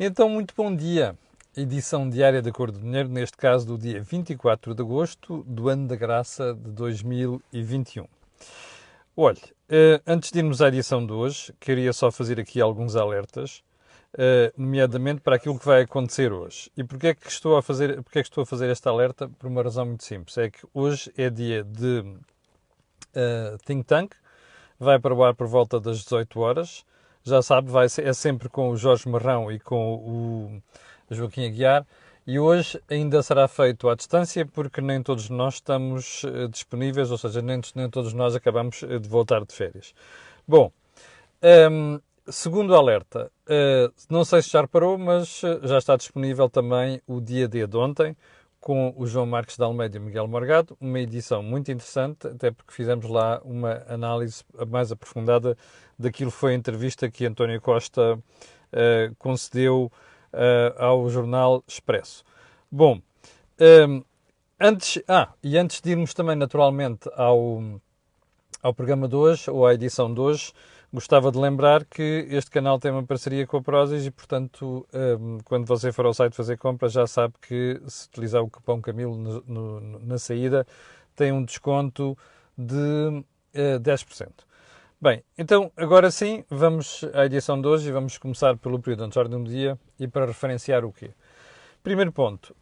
Então, muito bom dia. Edição diária da Cor do Dinheiro, neste caso do dia 24 de agosto do ano da graça de 2021. Olhe, antes de irmos à edição de hoje, queria só fazer aqui alguns alertas, nomeadamente para aquilo que vai acontecer hoje. E porquê é que estou a fazer este alerta? Por uma razão muito simples. É que hoje é dia de Think Tank, vai para o ar por volta das 18 horas. Já sabe, é sempre com o Jorge Marrão e com o Joaquim Aguiar. E hoje ainda será feito à distância porque nem todos nós estamos disponíveis, ou seja, nem todos nós acabamos de voltar de férias. Bom, segundo alerta, não sei se já reparou, mas já está disponível também o Dia D de ontem, com o João Marques de Almeida e Miguel Morgado, uma edição muito interessante, até porque fizemos lá uma análise mais aprofundada daquilo que foi a entrevista que António Costa concedeu ao jornal Expresso. Bom, antes de irmos também naturalmente ao programa de hoje, ou à edição de hoje, gostava de lembrar que este canal tem uma parceria com a Prozis e, portanto, quando você for ao site fazer compras, já sabe que se utilizar o cupom Camilo na saída, tem um desconto de 10%. Bem, então, agora sim, vamos à edição de hoje e vamos começar pelo período antes de ordem do dia e para referenciar o quê? Primeiro ponto,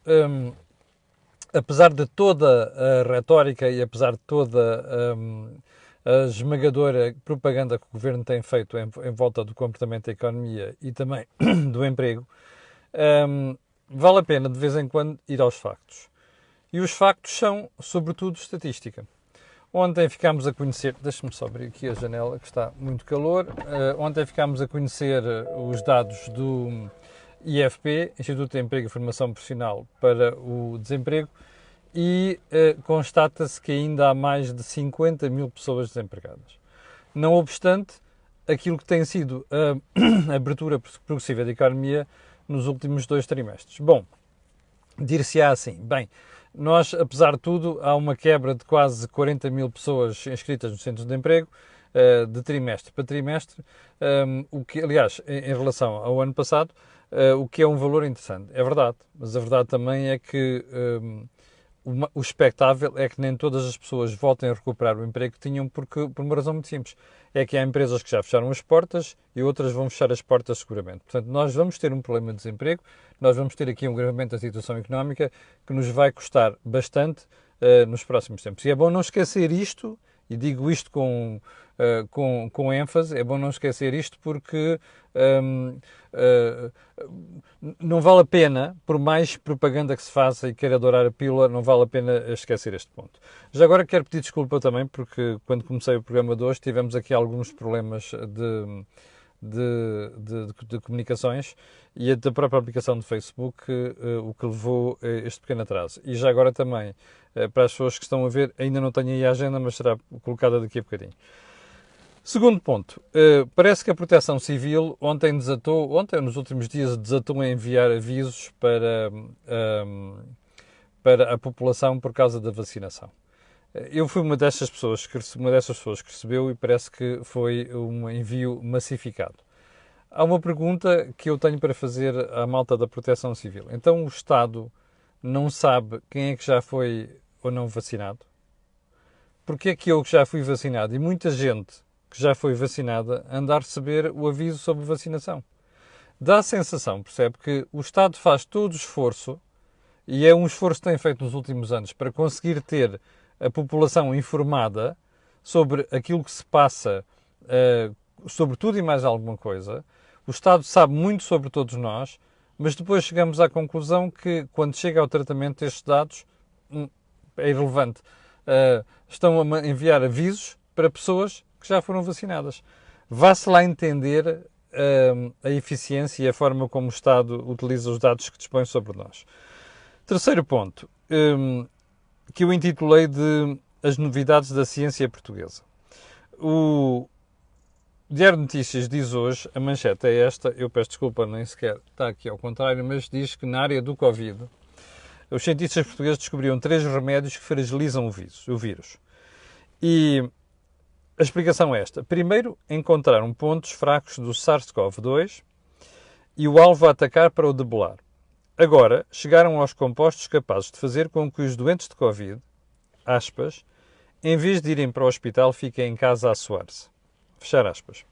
apesar de toda a retórica e apesar de toda a esmagadora propaganda que o Governo tem feito em volta do comportamento da economia e também do emprego, vale a pena de vez em quando ir aos factos. E os factos são, sobretudo, estatística. Ontem ficámos a conhecer, deixe-me só abrir aqui a janela que está muito calor, ontem ficámos a conhecer os dados do IFP, Instituto de Emprego e Formação Profissional para o Desemprego, e constata-se que ainda há mais de 50 mil pessoas desempregadas. Não obstante, aquilo que tem sido a abertura progressiva da economia nos últimos 2 trimestres. Bom, dir-se-á assim, bem, nós, apesar de tudo, há uma quebra de quase 40 mil pessoas inscritas nos centros de emprego, de trimestre para trimestre, o que, aliás, em relação ao ano passado, o que é um valor interessante. É verdade, mas a verdade também é que o expectável é que nem todas as pessoas voltem a recuperar o emprego que tinham por uma razão muito simples. É que há empresas que já fecharam as portas e outras vão fechar as portas seguramente. Portanto, nós vamos ter um problema de desemprego, nós vamos ter aqui um agravamento da situação económica que nos vai custar bastante nos próximos tempos. E é bom não esquecer isto, e digo isto com ênfase, é bom não esquecer isto porque não vale a pena, por mais propaganda que se faça e queira dourar a pílula, não vale a pena esquecer este ponto. Já agora quero pedir desculpa também, porque quando comecei o programa de hoje tivemos aqui alguns problemas de comunicações e da própria aplicação do Facebook, o que levou a este pequeno atraso. E já agora também, para as pessoas que estão a ver, ainda não tenho aí a agenda, mas será colocada daqui a bocadinho. Segundo ponto, parece que a Proteção Civil ontem, nos últimos dias, desatou a enviar avisos para a população por causa da vacinação. Eu fui uma dessas pessoas que recebeu e parece que foi um envio massificado. Há uma pergunta que eu tenho para fazer à malta da Proteção Civil. Então o Estado não sabe quem é que já foi ou não vacinado? Porque é que eu que já fui vacinado e muita gente que já foi vacinada anda a receber o aviso sobre vacinação? Dá a sensação, percebe, que o Estado faz todo o esforço, e é um esforço que tem feito nos últimos anos, para conseguir ter a população informada sobre aquilo que se passa, sobre tudo e mais alguma coisa. O Estado sabe muito sobre todos nós, mas depois chegamos à conclusão que, quando chega ao tratamento destes dados, é irrelevante. Estão a enviar avisos para pessoas que já foram vacinadas. Vá-se lá entender a eficiência e a forma como o Estado utiliza os dados que dispõe sobre nós. Terceiro ponto, que eu intitulei de As Novidades da Ciência Portuguesa. O Diário de Notícias diz hoje, a manchete é esta, eu peço desculpa, nem sequer está aqui ao contrário, mas diz que na área do Covid, os cientistas portugueses descobriram 3 remédios que fragilizam o vírus. E a explicação é esta. Primeiro, encontraram pontos fracos do SARS-CoV-2 e o alvo a atacar para o debelar. Agora, chegaram aos compostos capazes de fazer com que os doentes de Covid, aspas, em vez de irem para o hospital, fiquem em casa a suar-se. Fechar aspas.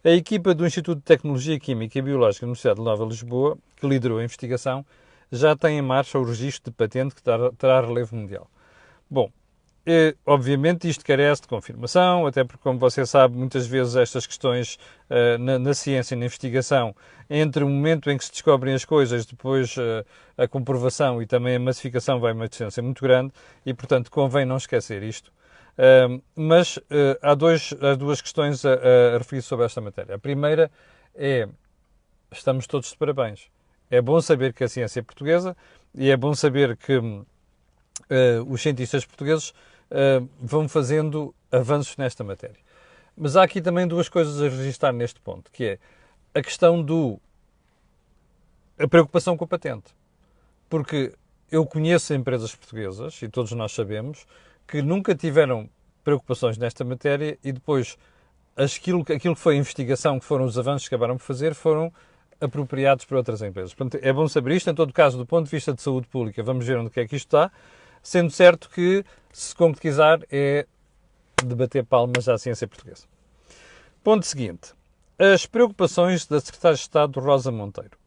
A equipa do Instituto de Tecnologia Química e Biológica da Universidade de Nova Lisboa, que liderou a investigação, já tem em marcha o registro de patente que terá relevo mundial. Bom, obviamente isto carece de confirmação, até porque, como você sabe, muitas vezes estas questões na ciência e na investigação, entre o momento em que se descobrem as coisas, depois a comprovação e também a massificação vai uma distância muito grande e, portanto, convém não esquecer isto. Mas há duas questões a referir sobre esta matéria. A primeira é, estamos todos de parabéns. É bom saber que a ciência é portuguesa e é bom saber que os cientistas portugueses vão fazendo avanços nesta matéria. Mas há aqui também duas coisas a registrar neste ponto, que é a questão a preocupação com a patente. Porque eu conheço empresas portuguesas, e todos nós sabemos, que nunca tiveram preocupações nesta matéria e depois aquilo que foi a investigação, que foram os avanços que acabaram por fazer, foram apropriados por outras empresas. Portanto, é bom saber isto. Em todo caso, do ponto de vista de saúde pública, vamos ver onde é que isto está, sendo certo que, se concretizar, é debater palmas à ciência portuguesa. Ponto seguinte. As preocupações da Secretária de Estado Rosa Monteiro.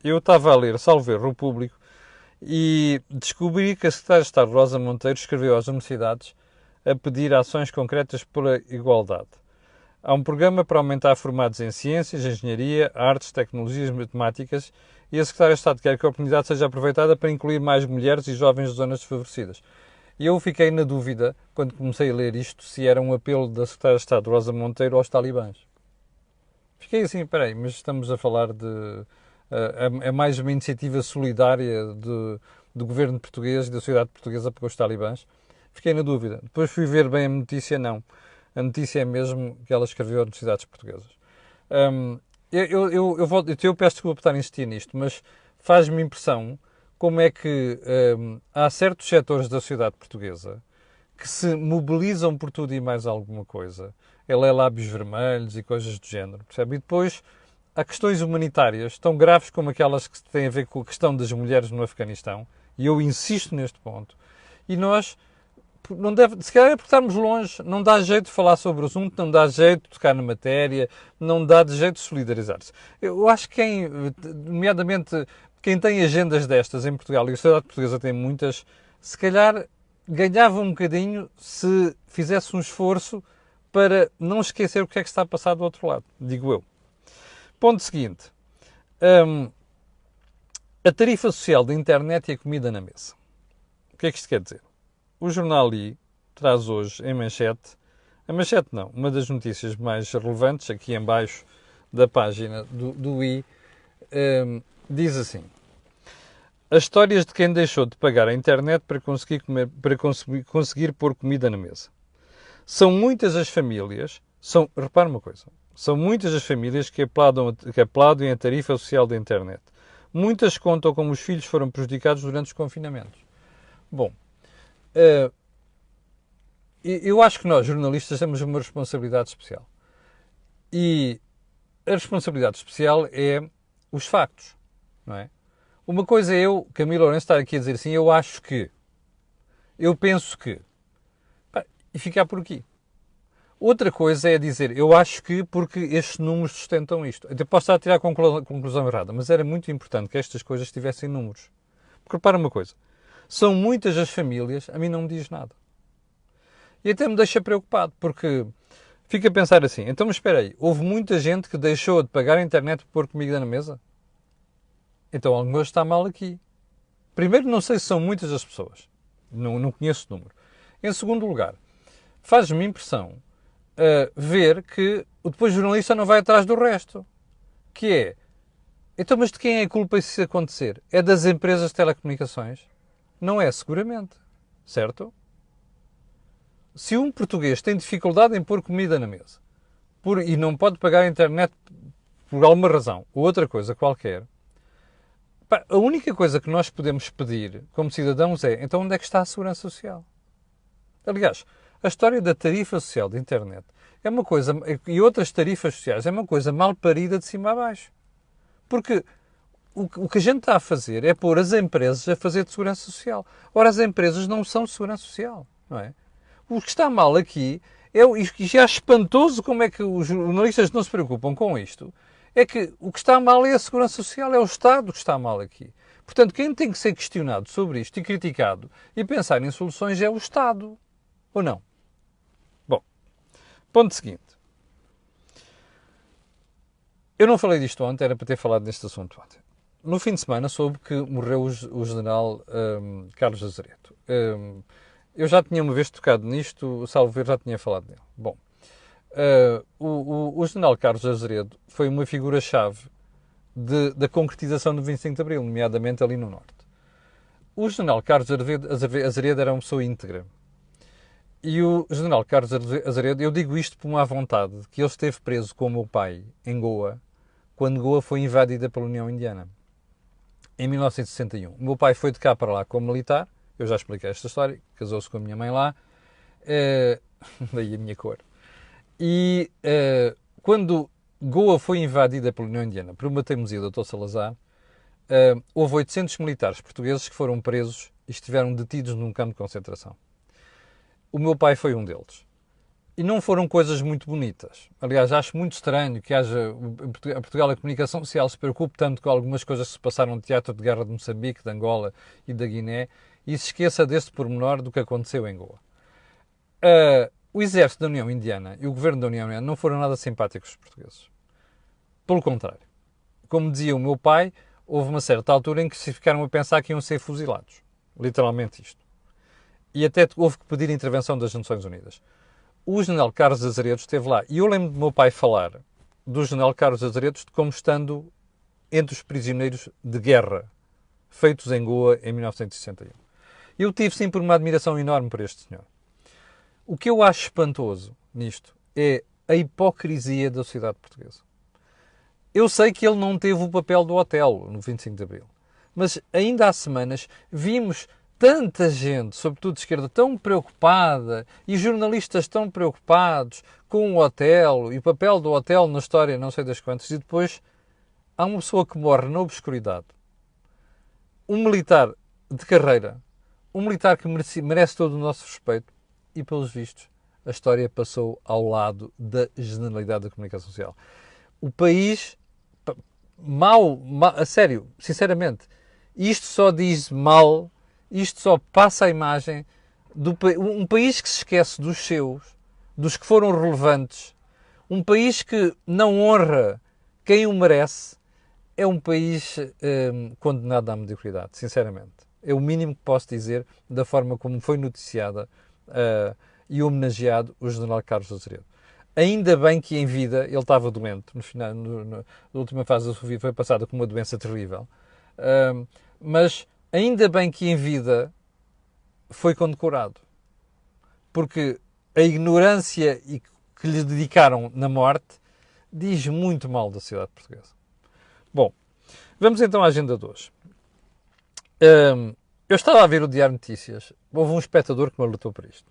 Eu estava a ler, salvo erro, o Público, e descobri que a Secretária de Estado Rosa Monteiro escreveu às universidades a pedir ações concretas pela igualdade. Há um programa para aumentar formados em ciências, engenharia, artes, tecnologias, matemáticas, e a Secretária de Estado quer que a oportunidade seja aproveitada para incluir mais mulheres e jovens de zonas desfavorecidas. E eu fiquei na dúvida, quando comecei a ler isto, se era um apelo da Secretária de Estado Rosa Monteiro aos talibãs. Fiquei assim, peraí, mas estamos a falar de... é mais uma iniciativa solidária do governo português e da sociedade portuguesa para os talibãs? Fiquei na dúvida. Depois fui ver bem a notícia, não. A notícia é mesmo que ela escreveu às universidades portuguesas. Eu peço desculpa por estar a insistir nisto, mas faz-me impressão como é que há certos setores da sociedade portuguesa que se mobilizam por tudo e mais alguma coisa. Ela é lábios vermelhos e coisas do género, percebe? E depois há questões humanitárias tão graves como aquelas que têm a ver com a questão das mulheres no Afeganistão, e eu insisto neste ponto, e nós, não deve, se calhar é porque estamos longe, não dá jeito de falar sobre o assunto, não dá jeito de tocar na matéria, não dá de jeito de solidarizar-se. Eu acho que nomeadamente quem tem agendas destas em Portugal, e a sociedade portuguesa tem muitas, se calhar ganhava um bocadinho se fizesse um esforço para não esquecer o que é que está a passar do outro lado, digo eu. Ponto seguinte. A tarifa social da internet e a comida na mesa. O que é que isto quer dizer? O jornal I traz hoje em manchete, a manchete não, uma das notícias mais relevantes, aqui em baixo da página do I, diz assim: as histórias de quem deixou de pagar a internet para conseguir pôr comida na mesa. São muitas as famílias, repara uma coisa, são muitas as famílias que aplaudem a tarifa social da internet. Muitas contam como os filhos foram prejudicados durante os confinamentos. Bom, eu acho que nós, jornalistas, temos uma responsabilidade especial. E a responsabilidade especial é os factos, não é? Uma coisa é eu, Camilo Lourenço, estar aqui a dizer assim, eu acho que, eu penso que, e ficar por aqui. Outra coisa é dizer, eu acho que, porque estes números sustentam isto. Até posso estar a tirar a conclusão errada, mas era muito importante que estas coisas tivessem números. Porque repara uma coisa, são muitas as famílias, a mim não me diz nada. E até me deixa preocupado, porque fico a pensar assim, então mas espera aí, houve muita gente que deixou de pagar a internet para pôr comida na mesa? Então alguma coisa está mal aqui. Primeiro, não sei se são muitas as pessoas. Não conheço o número. Em segundo lugar, faz-me impressão ver que depois o jornalista não vai atrás do resto. Que é, então mas de quem é a culpa se isso acontecer? É das empresas de telecomunicações? Não é, seguramente. Certo? Se um português tem dificuldade em pôr comida na mesa e não pode pagar a internet por alguma razão ou outra coisa qualquer, a única coisa que nós podemos pedir como cidadãos é, então onde é que está a segurança social? Aliás, a história da tarifa social da internet é uma coisa, e outras tarifas sociais, é uma coisa mal parida de cima a baixo. Porque o que a gente está a fazer é pôr as empresas a fazer de segurança social. Ora, as empresas não são de segurança social, não é? O que está mal aqui é, e já é espantoso como é que os jornalistas não se preocupam com isto, é que o que está mal é a segurança social, é o Estado que está mal aqui. Portanto, quem tem que ser questionado sobre isto e criticado e pensar em soluções é o Estado. Ou não? Bom, ponto seguinte. Eu não falei disto ontem, era para ter falado deste assunto ontem. No fim de semana soube que morreu o general Carlos Azeredo. Eu já tinha uma vez tocado nisto, o Salvo Ver já tinha falado dele. Bom, o general Carlos Azeredo foi uma figura-chave da concretização do 25 de Abril, nomeadamente ali no Norte. O general Carlos Azeredo era uma pessoa íntegra. E o general Carlos Azeredo, eu digo isto por uma vontade, que ele esteve preso com o meu pai em Goa, quando Goa foi invadida pela União Indiana, em 1961. O meu pai foi de cá para lá como militar, eu já expliquei esta história, casou-se com a minha mãe lá, daí a minha cor. E quando Goa foi invadida pela União Indiana por uma teimosia do Dr. Salazar, houve 800 militares portugueses que foram presos e estiveram detidos num campo de concentração. O meu pai foi um deles. E não foram coisas muito bonitas. Aliás, acho muito estranho que haja a Portugal, a comunicação social se preocupe tanto com algumas coisas que se passaram no teatro de guerra de Moçambique, de Angola e da Guiné e se esqueça desse pormenor do que aconteceu em Goa. O exército da União Indiana e o governo da União Indiana não foram nada simpáticos aos portugueses. Pelo contrário. Como dizia o meu pai, houve uma certa altura em que se ficaram a pensar que iam ser fuzilados. Literalmente isto. E até houve que pedir a intervenção das Nações Unidas. O general Carlos Azeredo esteve lá. E eu lembro do meu pai falar do general Carlos Azeredo como estando entre os prisioneiros de guerra feitos em Goa em 1961. Eu tive sempre uma admiração enorme por este senhor. O que eu acho espantoso nisto é a hipocrisia da sociedade portuguesa. Eu sei que ele não teve o papel do hotel no 25 de Abril, mas ainda há semanas vimos tanta gente, sobretudo de esquerda, tão preocupada e jornalistas tão preocupados com o hotel e o papel do hotel na história não sei das quantas, e depois há uma pessoa que morre na obscuridade. Um militar de carreira, um militar que merece todo o nosso respeito e, pelos vistos, a história passou ao lado da generalidade da comunicação social. O país, mal, a sério, sinceramente, isto só diz mal. Isto só passa a imagem de um país que se esquece dos seus, dos que foram relevantes, um país que não honra quem o merece, é um país condenado à mediocridade, sinceramente. É o mínimo que posso dizer da forma como foi noticiada e homenageado o general Carlos Azeredo. Ainda bem que em vida ele estava doente, no final, na última fase da sua vida foi passada com uma doença terrível, mas ainda bem que em vida foi condecorado. Porque a ignorância que lhe dedicaram na morte diz muito mal da sociedade portuguesa. Bom, vamos então à agenda de hoje. Eu estava a ver o Diário Notícias. Houve um espectador que me alertou para isto.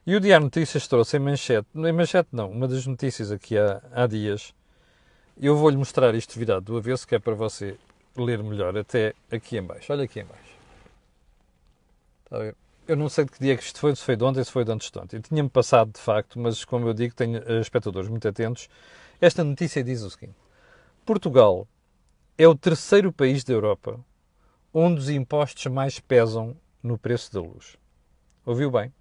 E o Diário Notícias trouxe em manchete não, uma das notícias aqui há dias. Eu vou-lhe mostrar isto virado do avesso, que é para você ler melhor até aqui em baixo. Olha aqui em baixo. Está a ver? Eu não sei de que dia que isto foi, se foi de ontem, se foi de antes de ontem. Tinha-me passado, de facto, mas como eu digo, tenho espectadores muito atentos. Esta notícia diz o seguinte. Portugal é o terceiro país da Europa onde os impostos mais pesam no preço da luz. Ouviu bem?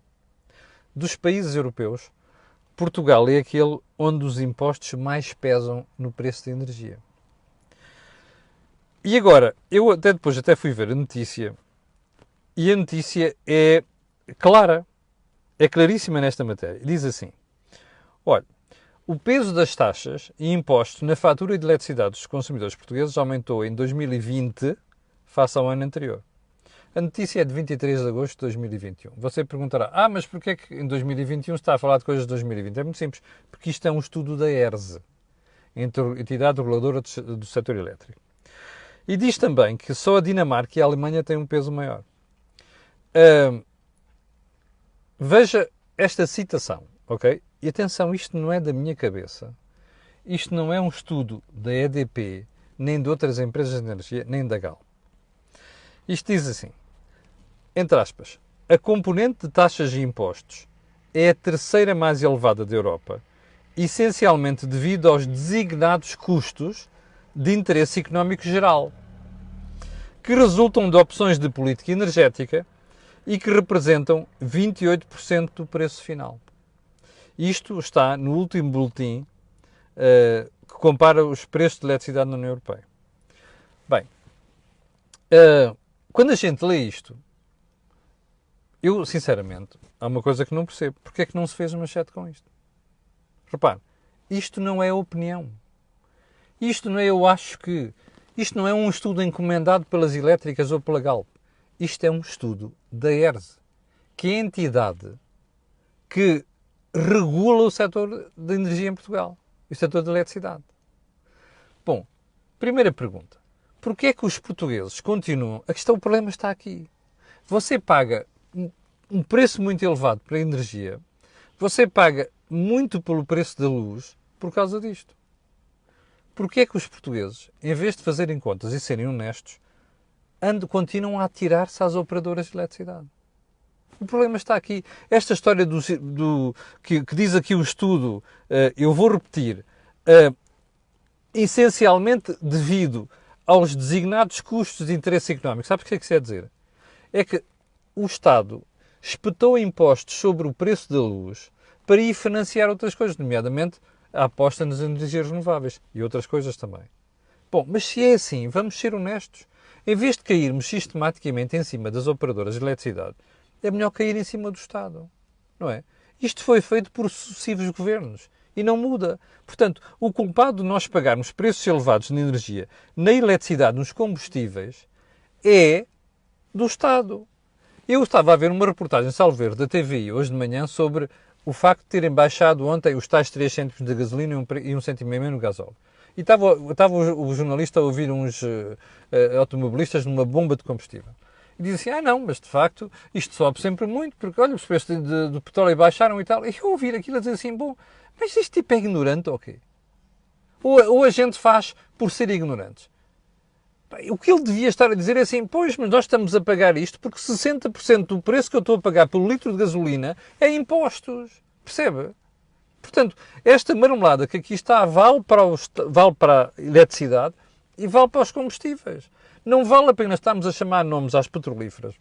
Dos países europeus, Portugal é aquele onde os impostos mais pesam no preço da energia. E agora, eu depois fui ver a notícia, e a notícia é clara, é claríssima nesta matéria. Diz assim, olha, o peso das taxas e impostos na fatura de eletricidade dos consumidores portugueses aumentou em 2020 face ao ano anterior. A notícia é de 23 de agosto de 2021. Você perguntará, mas porquê é que em 2021 está a falar de coisas de 2020? É muito simples, porque isto é um estudo da ERSE, Entidade Reguladora do Setor Elétrico. E diz também que só a Dinamarca e a Alemanha têm um peso maior. Veja esta citação, ok? E atenção, isto não é da minha cabeça. Isto não é um estudo da EDP, nem de outras empresas de energia, nem da Galp. Isto diz assim, entre aspas, a componente de taxas e impostos é a terceira mais elevada da Europa, essencialmente devido aos designados custos de interesse económico geral, que resultam de opções de política energética e que representam 28% do preço final. Isto está no último boletim que compara os preços de eletricidade na União Europeia. Bem, quando a gente lê isto, eu, sinceramente, há uma coisa que não percebo. Porquê é que não se fez uma chat com isto? Repare, isto não é opinião. Isto não é eu acho que. Isto não é um estudo encomendado pelas elétricas ou pela Galp. Isto é um estudo da ERSE, que é a entidade que regula o setor de energia em Portugal, o setor da eletricidade. Bom, primeira pergunta. Porquê é que os portugueses continuam... O problema está aqui. Você paga um preço muito elevado para a energia, você paga muito pelo preço da luz por causa disto. Porquê é que os portugueses, em vez de fazerem contas e serem honestos, continuam a atirar-se às operadoras de eletricidade? O problema está aqui. Esta história que diz aqui o estudo, eu vou repetir, essencialmente devido aos designados custos de interesse económico. Sabe o que é que isso quer dizer? É que o Estado espetou impostos sobre o preço da luz para ir financiar outras coisas, nomeadamente a aposta nas energias renováveis e outras coisas também. Bom, mas se é assim, vamos ser honestos. Em vez de cairmos sistematicamente em cima das operadoras de eletricidade, é melhor cair em cima do Estado, não é? Isto foi feito por sucessivos governos e não muda. Portanto, o culpado de nós pagarmos preços elevados na energia, na eletricidade, nos combustíveis, é do Estado. Eu estava a ver uma reportagem, salvo ver, da TVI hoje de manhã sobre o facto de terem baixado ontem os tais 3 cêntimos de gasolina e 1,5 cêntimo no gasóleo. E estava o jornalista a ouvir uns automobilistas numa bomba de combustível. E diz assim, não, mas de facto isto sobe sempre muito, porque olha, os preços do petróleo baixaram e tal. E eu ouvir aquilo a dizer assim, bom, mas este tipo é ignorante ou quê? Ou a gente faz por ser ignorantes? O que ele devia estar a dizer é assim, pois, mas nós estamos a pagar isto porque 60% do preço que eu estou a pagar pelo litro de gasolina é impostos. Percebe? Portanto, esta marmelada que aqui está vale para a eletricidade e vale para os combustíveis. Não vale a pena estarmos a chamar nomes às petrolíferas.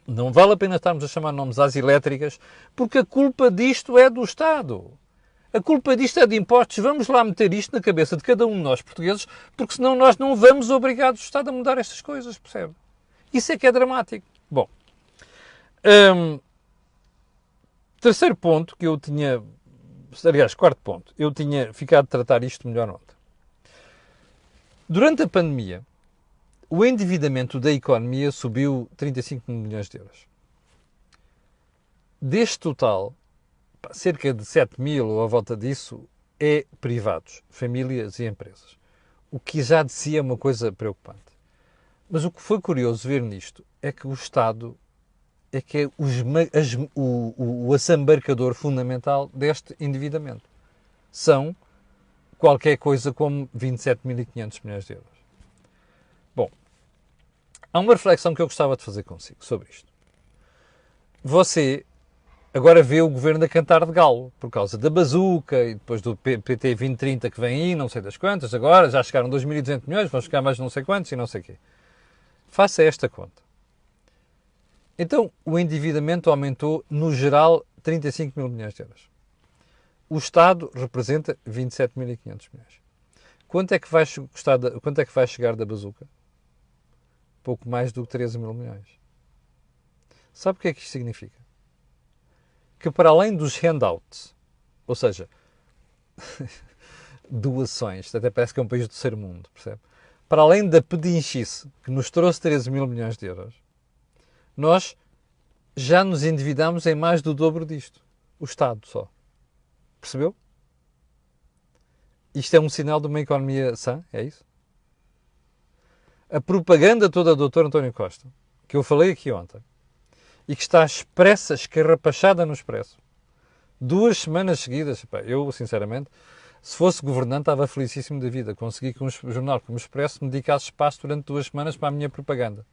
Não vale a pena estarmos a chamar nomes às elétricas, porque a culpa disto é do Estado. A culpa disto é de impostos. Vamos lá meter isto na cabeça de cada um de nós portugueses, porque senão nós não vamos obrigar o Estado a mudar estas coisas, percebe? Isso é que é dramático. Bom, terceiro ponto que eu tinha... Aliás, quarto ponto. Eu tinha ficado a tratar isto melhor ontem. Durante a pandemia, o endividamento da economia subiu 35 milhões de euros. Deste total, cerca de 7 mil ou à volta disso é privados, famílias e empresas. O que já de si é uma coisa preocupante. Mas o que foi curioso ver nisto é que o Estado é que é o assambarcador fundamental deste endividamento. São qualquer coisa como 27.500 milhões de euros. Bom, há uma reflexão que eu gostava de fazer consigo sobre isto. Você agora vê o governo a cantar de galo, por causa da bazuca e depois do PT 2030 que vem aí, não sei das quantas, agora já chegaram 2.200 milhões, vão chegar mais não sei quantos e não sei o quê. Faça esta conta. Então, o endividamento aumentou, no geral, 35 mil milhões de euros. O Estado representa 27.500 milhões. Quanto é que vai chegar da bazuca? Pouco mais do que 13 mil milhões. Sabe o que é que isto significa? Que para além dos handouts, ou seja, doações, até parece que é um país do terceiro mundo, percebe? Para além da pedinchice que nos trouxe 13 mil milhões de euros, nós já nos endividamos em mais do dobro disto. O Estado só. Percebeu? Isto é um sinal de uma economia sã, é isso? A propaganda toda do Dr. António Costa, que eu falei aqui ontem, e que está expressa, escarrapachada no Expresso, 2 semanas seguidas, eu, sinceramente, Se fosse governante, estava felicíssimo da vida. Consegui que um jornal como o Expresso me dedicasse espaço durante 2 semanas para a minha propaganda.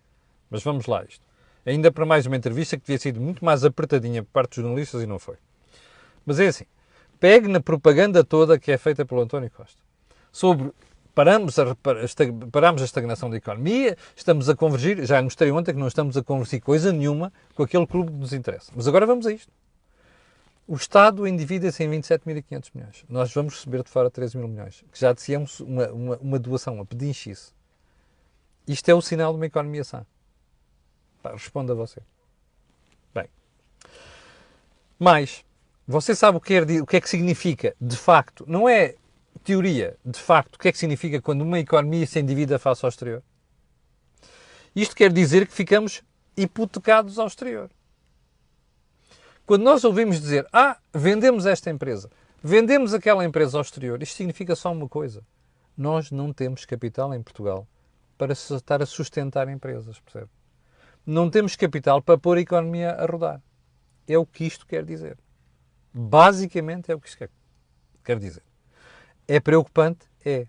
Mas vamos lá a isto. Ainda para mais uma entrevista que devia sido muito mais apertadinha por parte dos jornalistas e não foi. Mas é assim. Pegue na propaganda toda que é feita pelo António Costa. Sobre paramos a estagnação da economia, estamos a convergir, já mostrei ontem que não estamos a convergir coisa nenhuma com aquele clube que nos interessa. Mas agora vamos a isto. O Estado endivida-se em 27.500 milhões. Nós vamos receber de fora 13 mil milhões, que já dissemos uma doação, uma pedinchice. Isto é o sinal de uma economia sã. Pá, responda você. Bem. Mais, você sabe o que é que significa, de facto, não é teoria, de facto, o que é que significa quando uma economia se endivida face ao exterior? Isto quer dizer que ficamos hipotecados ao exterior. Quando nós ouvimos dizer, vendemos esta empresa, vendemos aquela empresa ao exterior, isto significa só uma coisa. Nós não temos capital em Portugal para estar a sustentar empresas, percebe? Não temos capital para pôr a economia a rodar. É o que isto quer dizer. Basicamente é o que isto quer dizer. É preocupante? É.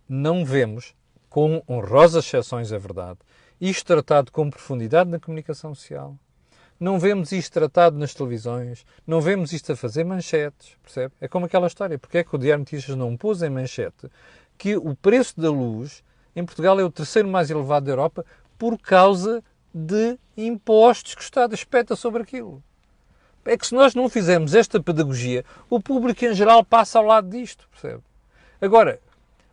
Não vemos, com honrosas exceções, é verdade, isto tratado com profundidade na comunicação social. Não vemos isto tratado nas televisões, não vemos isto a fazer manchetes, percebe? É como aquela história, porque é que o Diário de Notícias não pôs em manchete que o preço da luz em Portugal é o terceiro mais elevado da Europa por causa de impostos que o Estado espeta sobre aquilo. É que se nós não fizermos esta pedagogia, o público em geral passa ao lado disto, percebe? Agora,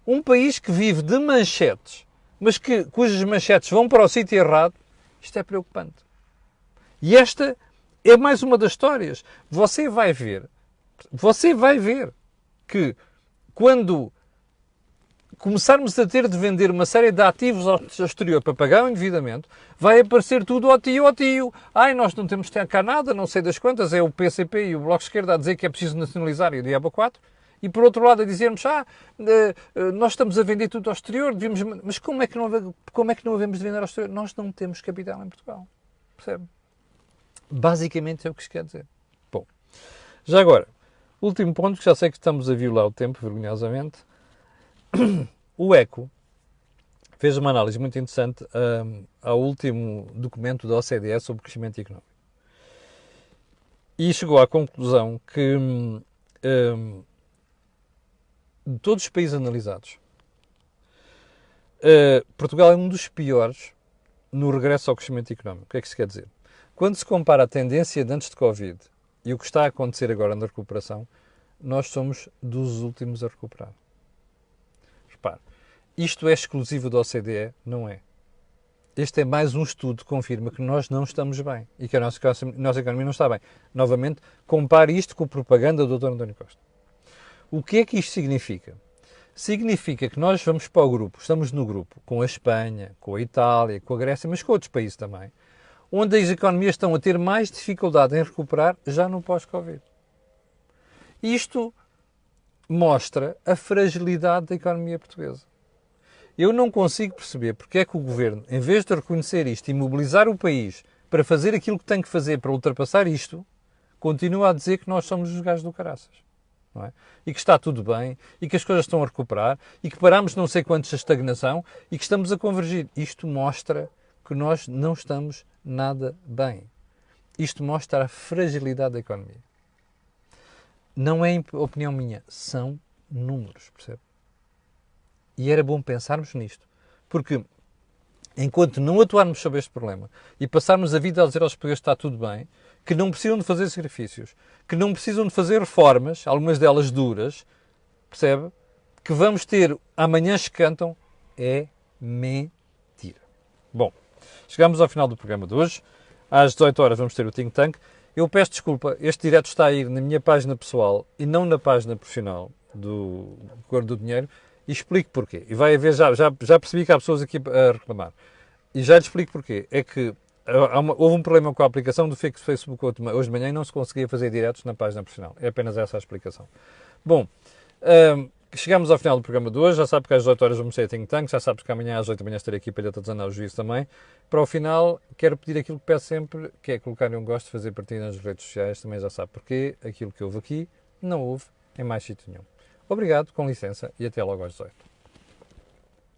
um país que vive de manchetes, mas cujas manchetes vão para o sítio errado, isto é preocupante. E esta é mais uma das histórias. Você vai ver que quando começarmos a ter de vender uma série de ativos ao exterior para pagar o endividamento, vai aparecer tudo ao tio. Nós não temos cá nada, não sei das quantas, é o PCP e o Bloco de Esquerda a dizer que é preciso nacionalizar e o Diabo 4. E por outro lado a dizermos, nós estamos a vender tudo ao exterior, mas como é que não havemos de vender ao exterior? Nós não temos capital em Portugal, percebe? Basicamente é o que isto quer dizer. Bom, já agora, último ponto, que já sei que estamos a violar o tempo, vergonhosamente. O ECO fez uma análise muito interessante ao último documento da OCDE sobre crescimento económico. E chegou à conclusão que de todos os países analisados, Portugal é um dos piores no regresso ao crescimento económico. O que é que isso quer dizer? Quando se compara a tendência de antes de Covid e o que está a acontecer agora na recuperação, nós somos dos últimos a recuperar. Repare, isto é exclusivo da OCDE? Não é. Este é mais um estudo que confirma que nós não estamos bem e que a nossa economia não está bem. Novamente, compare isto com a propaganda do Dr. António Costa. O que é que isto significa? Significa que nós vamos para o grupo, estamos no grupo com a Espanha, com a Itália, com a Grécia, mas com outros países também, onde as economias estão a ter mais dificuldade em recuperar já no pós-Covid. Isto mostra a fragilidade da economia portuguesa. Eu não consigo perceber porque é que o Governo, em vez de reconhecer isto e mobilizar o país para fazer aquilo que tem que fazer para ultrapassar isto, continua a dizer que nós somos os gajos do caraças. Não é? E que está tudo bem, e que as coisas estão a recuperar, e que paramos não sei quantos a estagnação, e que estamos a convergir. Isto mostra que nós não estamos nada bem. Isto mostra a fragilidade da economia. Não é opinião minha, são números, percebe? E era bom pensarmos nisto, porque enquanto não atuarmos sobre este problema e passarmos a vida a dizer aos portugueses que está tudo bem, que não precisam de fazer sacrifícios, que não precisam de fazer reformas, algumas delas duras, percebe? Que vamos ter amanhãs que cantam, é mentira. Bom, chegamos ao final do programa de hoje. Às 18 horas vamos ter o Think Tank. Eu peço desculpa, este direto está a ir na minha página pessoal e não na página profissional do Cor do Dinheiro, e explico porquê. E vai haver, já percebi que há pessoas aqui a reclamar. E já lhe explico porquê. É que houve um problema com a aplicação do Facebook hoje de manhã e não se conseguia fazer diretos na página profissional. É apenas essa a explicação. Bom, chegamos ao final do programa de hoje. Já sabe que às 18 horas vamos ter Think Tank. Já sabes que amanhã às 8 da manhã estarei aqui para lhe atazanar o juízo também. Para o final, quero pedir aquilo que peço sempre, que é colocarem um gosto, fazer partilha nas redes sociais. Também já sabe porquê. Aquilo que houve aqui, não houve em mais sítio nenhum. Obrigado, com licença, e até logo às 18.